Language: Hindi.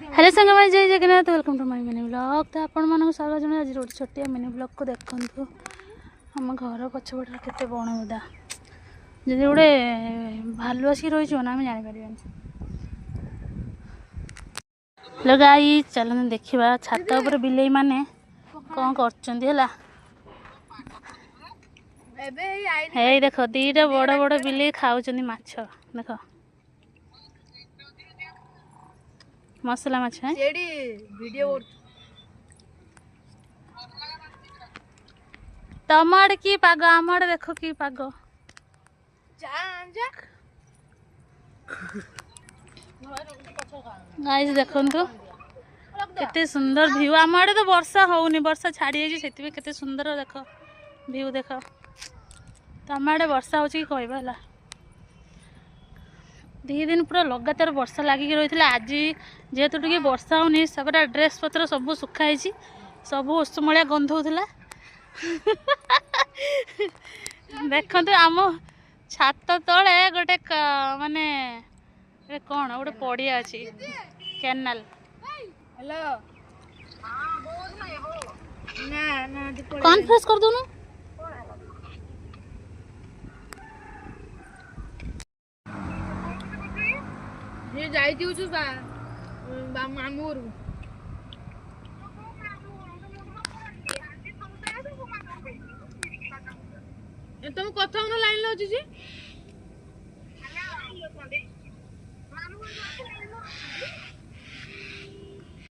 हेलो संग भाई जय Jagannath welcome to my mini blog. तो आपण मानक स्वागत जन आज रोड छोटिया मिनी ब्लॉग को देखंतु हम घर पछपटे केते बण बुदा जदि गोटे भालू आसिक रही ना आम जापर। हेलो गाइस चलन देखा छात उपर बिलेई माने कौन कर हे देख दीटा बड़ बड़ बिलेई खाऊँ माछ देख मसला माछ तम आड़े कि पाग आम आड़े देख कि पाग गाइस देखंतु केते सुंदर व्यू। आम आड़े तो वर्षा होउनी वर्षा छाड़ी जाइए से केते सुंदर देख व्यू देख। तो आम आड़े वर्षा होची कहबा हला 2 दिन पूरा लगातार वर्षा लागिक रही। आज जेहेतु टे वर्षा होनी सबटा ड्रेस पत्र सब सुखाई सब ओषमलिया गंध होता। देखते आम छात तले गोटे माने कौन गोटे पड़िया अच्छी कैनाल कॉन्फ्रेंस कर दूनु मामूर तुम कथा लाइन लो जी